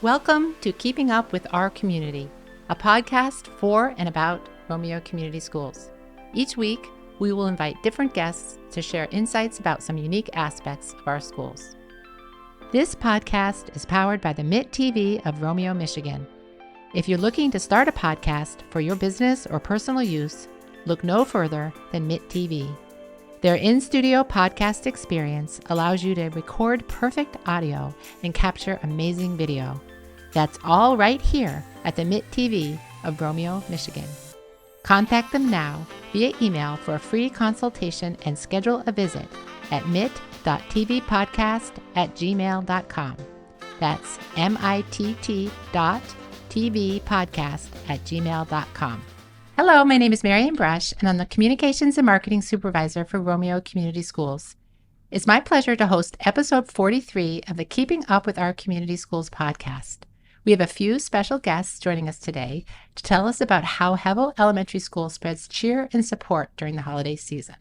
Welcome to Keeping Up with Our Community, a podcast for and about Romeo Community Schools. Each week, we will invite different guests to share insights about some unique aspects of our schools. This podcast is powered by the MIT TV of Romeo, Michigan. If you're looking to start a podcast for your business or personal use, look no further than MIT TV. Their in-studio podcast experience allows you to record perfect audio and capture amazing video. That's all right here at the MIT TV of Romeo, Michigan. Contact them now via email for a free consultation and schedule a visit at mit.tvpodcast@gmail.com. That's mitt.tvpodcast@gmail.com. Hello, my name is Marian Brush, and I'm the Communications and Marketing Supervisor for Romeo Community Schools. It's my pleasure to host episode 43 of the Keeping Up with Our Community Schools podcast. We have a few special guests joining us today to tell us about how Hevel Elementary School spreads cheer and support during the holiday season.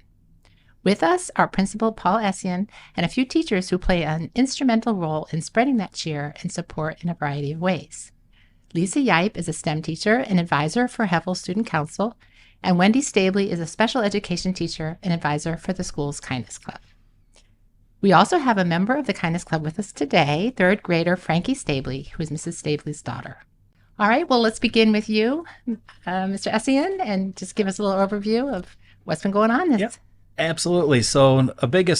With us are Principal Paul Essian and a few teachers who play an instrumental role in spreading that cheer and support in a variety of ways. Lisa Yipe is a STEM teacher and advisor for Hevel Student Council, and Wendy Stabley is a special education teacher and advisor for the school's Kindness Club. We also have a member of the Kindness Club with us today, third grader Frankie Stabley, who is Mrs. Stabley's daughter. All right, well, let's begin with you, Mr. Essian, and just give us a little overview of what's been going on. Yep, absolutely. So a big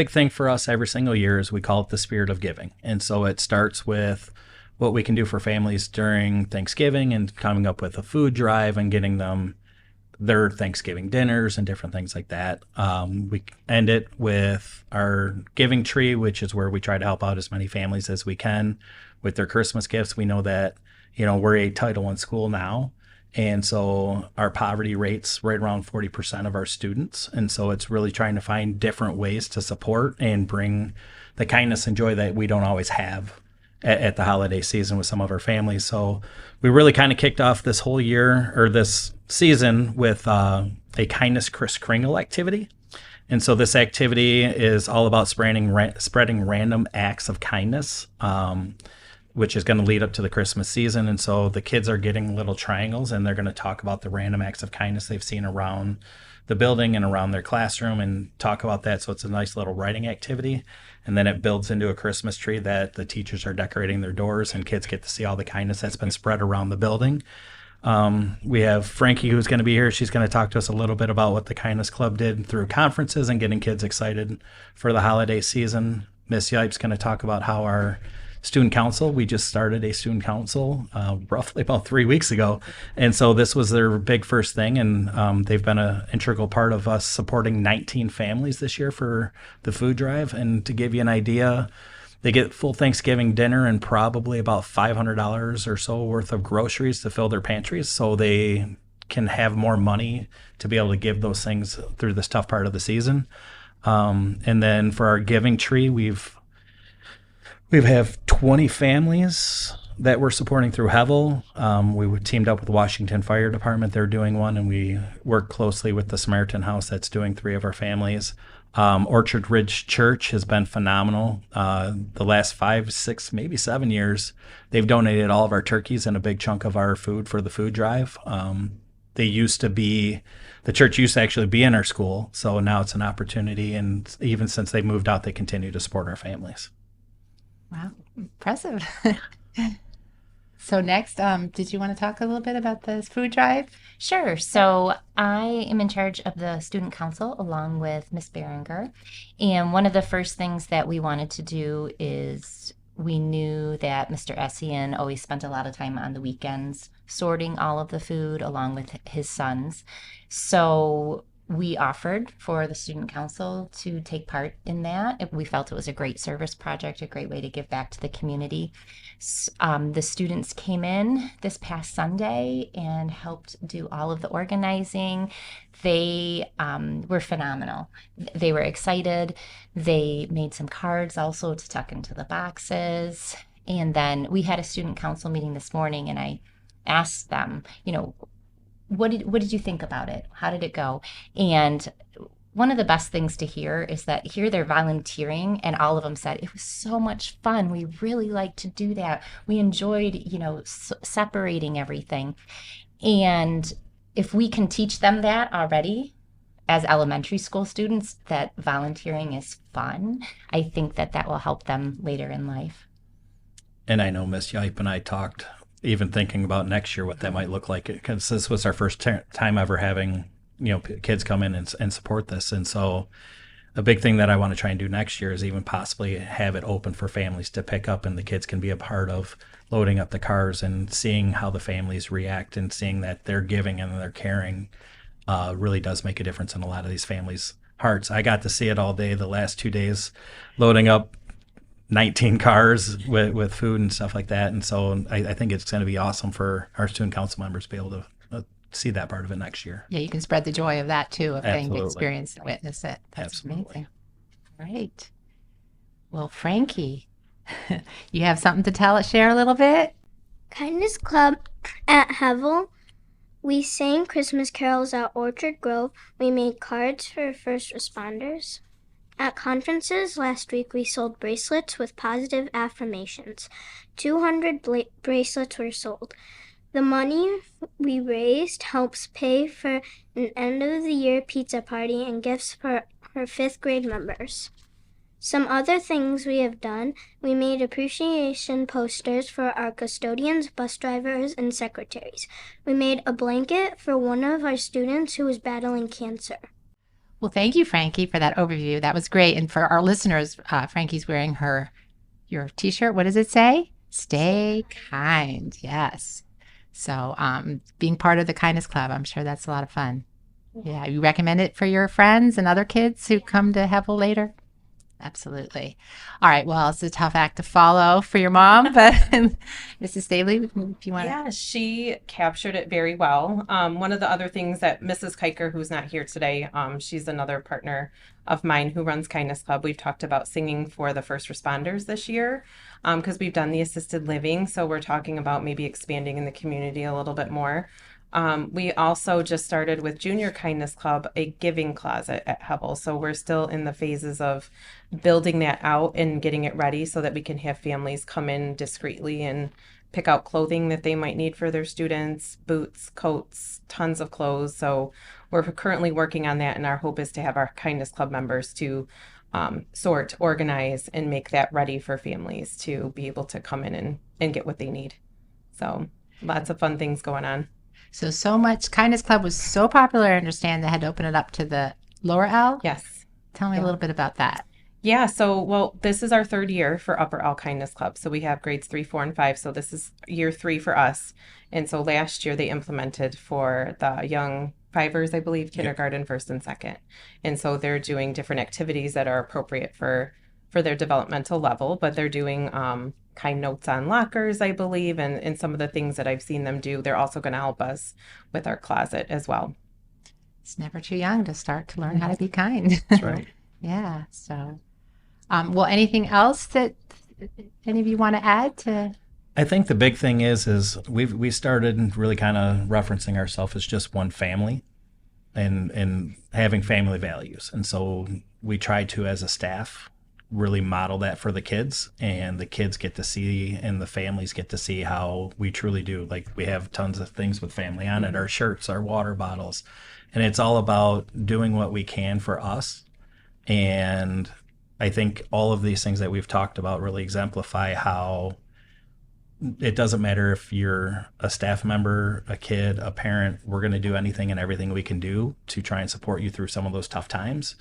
thing for us every single year is we call it the spirit of giving. And so it starts with what we can do for families during Thanksgiving and coming up with a food drive and getting them their Thanksgiving dinners and different things like that. We end it with our giving tree, which is where we try to help out as many families as we can with their Christmas gifts. We know that, we're a Title I school now. And so our poverty rate's right around 40% of our students. And so it's really trying to find different ways to support and bring the kindness and joy that we don't always have at the holiday season with some of our families. So we really kind of kicked off this whole year or this season with a kindness Kris Kringle activity. And so this activity is all about spreading random acts of kindness, which is going to lead up to the Christmas season. And so the kids are getting little triangles and they're going to talk about the random acts of kindness they've seen around the building and around their classroom and talk about that. So it's a nice little writing activity. And then it builds into a Christmas tree that the teachers are decorating their doors and kids get to see all the kindness that's been spread around the building. We have Frankie who's going to be here. She's going to talk to us a little bit about what the Kindness Club did through conferences and getting kids excited for the holiday season. Miss Yipe's going to talk about how our student council, we just started a student council roughly about 3 weeks ago. And so this was their big first thing. And they've been an integral part of us supporting 19 families this year for the food drive. And to give you an idea, they get full Thanksgiving dinner and probably about $500 or so worth of groceries to fill their pantries. So they can have more money to be able to give those things through this tough part of the season. And then for our giving tree, we have 20 families that we're supporting through Hevel. We teamed up with the Washington Fire Department. They're doing one, and we work closely with the Samaritan House that's doing 3 of our families. Orchard Ridge Church has been phenomenal. The last 5, 6, maybe 7 years, they've donated all of our turkeys and a big chunk of our food for the food drive. The church used to actually be in our school, so now it's an opportunity, and even since they moved out, they continue to support our families. Wow, impressive. So next, did you want to talk a little bit about the food drive? Sure. So I am in charge of the student council along with Miss Berenger. And one of the first things that we wanted to do is we knew that Mr. Essian always spent a lot of time on the weekends sorting all of the food along with his sons. So we offered for the student council to take part in that. We felt it was a great service project, a great way to give back to the community. The students came in this past Sunday and helped do all of the organizing. They were phenomenal. They were excited. They made some cards also to tuck into the boxes. And then we had a student council meeting this morning, and I asked them, what did you think about it? How did it go? And one of the best things to hear is that here they're volunteering, and all of them said it was so much fun. We really like to do that. We enjoyed, separating everything. And if we can teach them that already as elementary school students, that volunteering is fun, I think that will help them later in life. And I know Miss Yipe and I talked, even thinking about next year, what that might look like, because this was our first time ever having kids come in and support this. And so a big thing that I want to try and do next year is even possibly have it open for families to pick up, and the kids can be a part of loading up the cars and seeing how the families react, and seeing that they're giving and they're caring really does make a difference in a lot of these families' hearts. I got to see it all day the last 2 days, loading up 19 cars with food and stuff like that. And so I think it's going to be awesome for our student council members to be able to see that part of it next year. Yeah, you can spread the joy of that too, of getting to experience and witness it. That's Absolutely. amazing. Right. Well, Frankie, you have something to share a little bit? Kindness Club at Hevel. We sang Christmas carols at Orchard Grove. We made cards for first responders. At conferences last week, we sold bracelets with positive affirmations. 200 bracelets were sold. The money we raised helps pay for an end-of-the-year pizza party and gifts for her 5th grade members. Some other things we have done: we made appreciation posters for our custodians, bus drivers, and secretaries. We made a blanket for one of our students who was battling cancer. Well, thank you, Frankie, for that overview. That was great. And for our listeners, Frankie's wearing your T-shirt. What does it say? Stay kind. Yes. So being part of the Kindness Club, I'm sure that's a lot of fun. Yeah. You recommend it for your friends and other kids who come to Hevel later? Absolutely. All right. Well, it's a tough act to follow for your mom, but Mrs. Staley, if you want to. Yeah, she captured it very well. One of the other things that Mrs. Kiker, who's not here today, she's another partner of mine who runs Kindness Club. We've talked about singing for the first responders this year because we've done the assisted living. So we're talking about maybe expanding in the community a little bit more. We also just started with Junior Kindness Club, a giving closet at Hevel. So we're still in the phases of building that out and getting it ready so that we can have families come in discreetly and pick out clothing that they might need for their students, boots, coats, tons of clothes. So we're currently working on that, and our hope is to have our Kindness Club members to sort, organize, and make that ready for families to be able to come in and get what they need. So lots of fun things going on. So much. Kindness Club was so popular, I understand they had to open it up to the lower L? Yes. Tell me a little bit about that. Yeah, so, this is our 3rd year for Upper L Kindness Club. So we have grades 3, 4, and 5. So this is year 3 for us. And so last year they implemented for the young fivers, I believe, kindergarten, 1st and 2nd. And so they're doing different activities that are appropriate for their developmental level, but they're doing kind notes on lockers, I believe, and some of the things that I've seen them do. They're also going to help us with our closet as well. It's never too young to start to learn how to be kind. That's right. Yeah. So, well, anything else that any of you want to add to? I think the big thing is we started really kind of referencing ourselves as just one family and having family values. And so we try to, as a staff, really model that for the kids, and the kids get to see and the families get to see how we truly do. Like, we have tons of things with family on it, our shirts, our water bottles, and it's all about doing what we can for us. And I think all of these things that we've talked about really exemplify how it doesn't matter if you're a staff member, a kid, a parent, we're going to do anything and everything we can do to try and support you through some of those tough times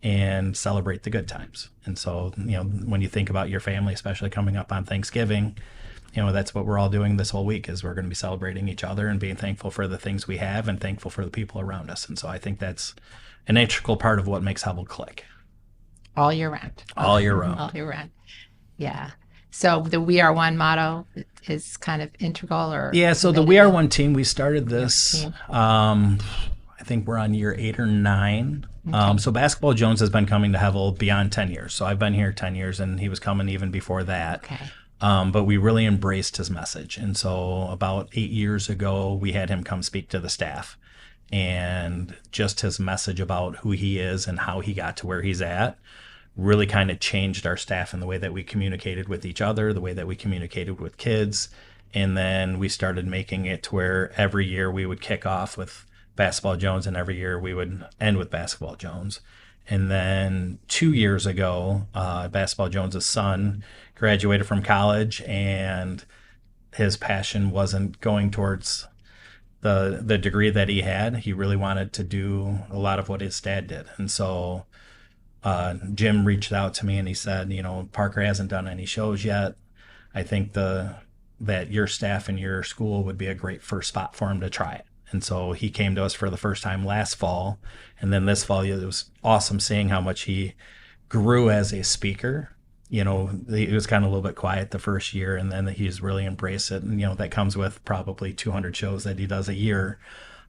and celebrate the good times. And so, when you think about your family, especially coming up on Thanksgiving, that's what we're all doing this whole week, is we're going to be celebrating each other and being thankful for the things we have and thankful for the people around us. And so I think that's an integral part of what makes Hevel click. All year round. All year round. All year round. Yeah. So the We Are One motto is kind of integral, or? Yeah. So the We Are One team, we started this, I think we're on year 8 or 9. Okay. So Basketball Jones has been coming to Hevel beyond 10 years. So I've been here 10 years, and he was coming even before that. Okay. But we really embraced his message. And so about 8 years ago, we had him come speak to the staff. and just his message about who he is and how he got to where he's at really kind of changed our staff in the way that we communicated with each other, the way that we communicated with kids. And then we started making it to where every year we would kick off with Basketball Jones and every year we would end with Basketball Jones. And then 2 years ago, Basketball Jones's son graduated from college, and his passion wasn't going towards the degree that he had. He really wanted to do a lot of what his dad did. And so Jim reached out to me and he said, Parker hasn't done any shows yet. I think that your staff and your school would be a great first spot for him to try it. And so he came to us for the first time last fall. And then this fall, it was awesome seeing how much he grew as a speaker. He was kind of a little bit quiet the first year, and then he's really embraced it. And, that comes with probably 200 shows that he does a year.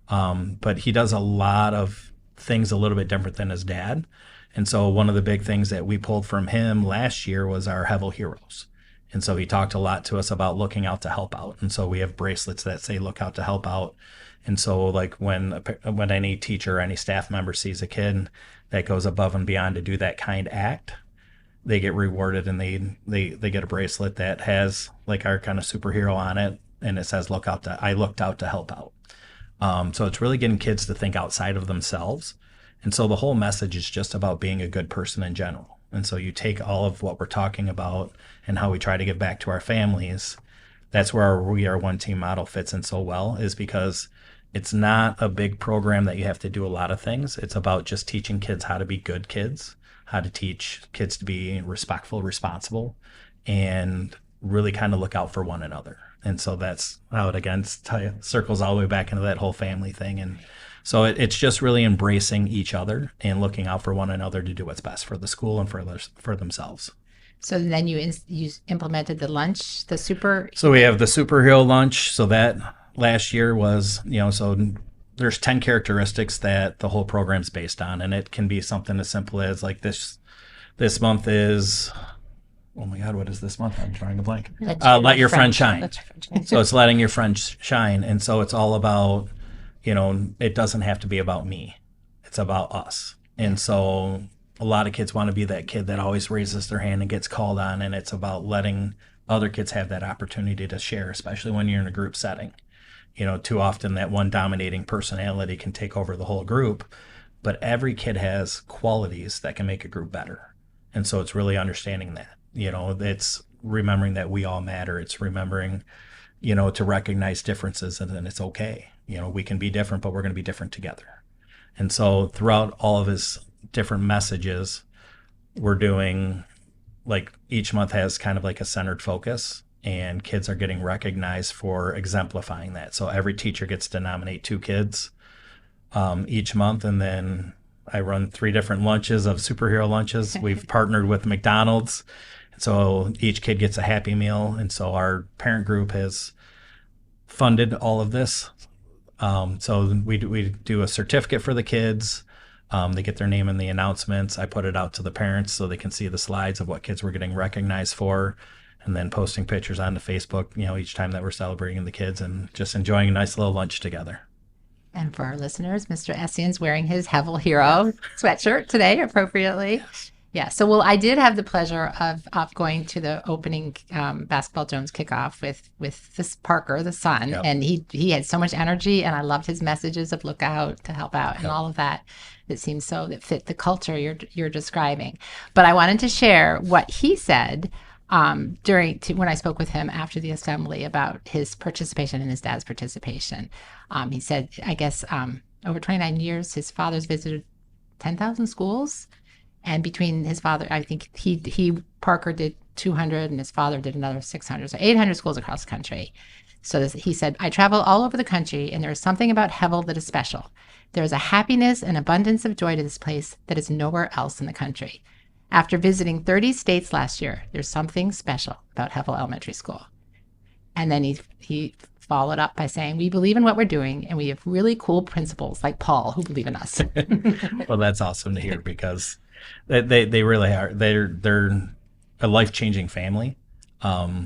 But he does a lot of things a little bit different than his dad. And so one of the big things that we pulled from him last year was our Hevel Heroes. And so he talked a lot to us about looking out to help out. And so we have bracelets that say look out to help out. And so like when any teacher or any staff member sees a kid that goes above and beyond to do that kind act, they get rewarded, and they get a bracelet that has like our kind of superhero on it. And it says, I looked out to help out. So it's really getting kids to think outside of themselves. And so the whole message is just about being a good person in general. And so you take all of what we're talking about and how we try to give back to our families. That's where our We Are One Team model fits in so well, is because it's not a big program that you have to do a lot of things. It's about just teaching kids how to be good kids, how to teach kids to be respectful, responsible, and really kind of look out for one another. And so that's how it again circles all the way back into that whole family thing. And so it's just really embracing each other and looking out for one another to do what's best for the school and for themselves. So then you implemented the lunch, the super. So we have the superhero lunch. So that last year was, so there's 10 characteristics that the whole program's based on. And it can be something as simple as like this month is, oh my God, what is this month? I'm drawing a blank. Let your friend shine. So it's letting your friend shine. And so it's all about, it doesn't have to be about me. It's about us. And so a lot of kids want to be that kid that always raises their hand and gets called on. And it's about letting other kids have that opportunity to share, especially when you're in a group setting. Too often that one dominating personality can take over the whole group, but every kid has qualities that can make a group better. And so it's really understanding that, it's remembering that we all matter. It's remembering, to recognize differences, and then it's okay. We can be different, but we're going to be different together. And so throughout all of his different messages, we're doing like each month has kind of like a centered focus, and kids are getting recognized for exemplifying that. So every teacher gets to nominate 2 kids each month, and then I run 3 different lunches of superhero lunches. We've partnered with McDonald's, so each kid gets a Happy Meal, and so our parent group has funded all of this. So we do a certificate for the kids. They get their name in the announcements. I put it out to the parents so they can see the slides of what kids we're getting recognized for, and then posting pictures onto Facebook, each time that we're celebrating the kids and just enjoying a nice little lunch together. And for our listeners, Mr. Essian's wearing his Hevel Hero sweatshirt today, appropriately. Yes. Yeah. So, I did have the pleasure of going to the opening Basketball Jones kickoff with this Parker, the son, Yep. and he had so much energy, and I loved his messages of look out to help out and Yep. all of that. That seems that fit the culture you're describing. But I wanted to share what he said when I spoke with him after the assembly about his participation and his dad's participation. He said, I guess over 29 years, his father's visited 10,000 schools. And between his father, I think Parker did 200 and his father did another 600, so 800 schools across the country. So he said, I travel all over the country, and there is something about Hevel that is special. There is a happiness and abundance of joy to this place that is nowhere else in the country. After visiting 30 states last year, there's something special about Hevel Elementary School. And then he followed up by saying, we believe in what we're doing, and we have really cool principals like Paul who believe in us. Well, that's awesome to hear, because they really are. They're a life-changing family. My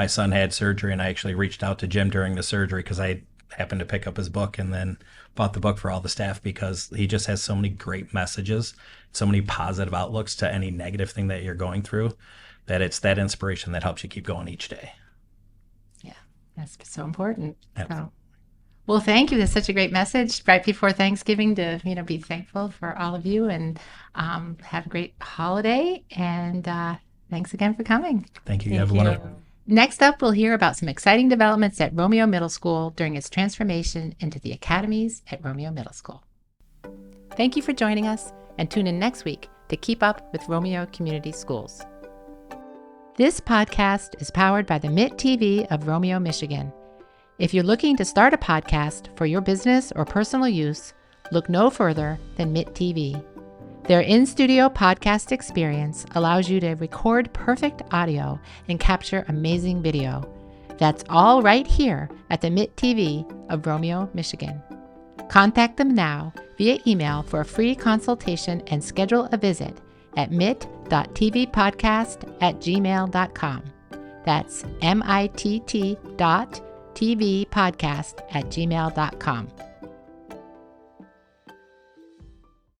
son had surgery, and I actually reached out to Jim during the surgery because I happened to pick up his book and then bought the book for all the staff because he just has so many great messages, so many positive outlooks to any negative thing that you're going through, that it's that inspiration that helps you keep going each day. Yeah, that's so important. Absolutely. So, well, thank you. That's such a great message right before Thanksgiving to, be thankful for all of you and have a great holiday. And thanks again for coming. Thank you. Thank Have a you. wonderful. Next up, we'll hear about some exciting developments at Romeo Middle School during its transformation into the academies at Romeo Middle School. Thank you for joining us, and tune in next week to keep up with Romeo Community Schools. This podcast is powered by the MIT TV of Romeo, Michigan. If you're looking to start a podcast for your business or personal use, look no further than MIT TV. Their in-studio podcast experience allows you to record perfect audio and capture amazing video. That's all right here at the MIT TV of Romeo, Michigan. Contact them now via email for a free consultation and schedule a visit at mit.tvpodcast@gmail.com. That's mitt.tvpodcast@gmail.com.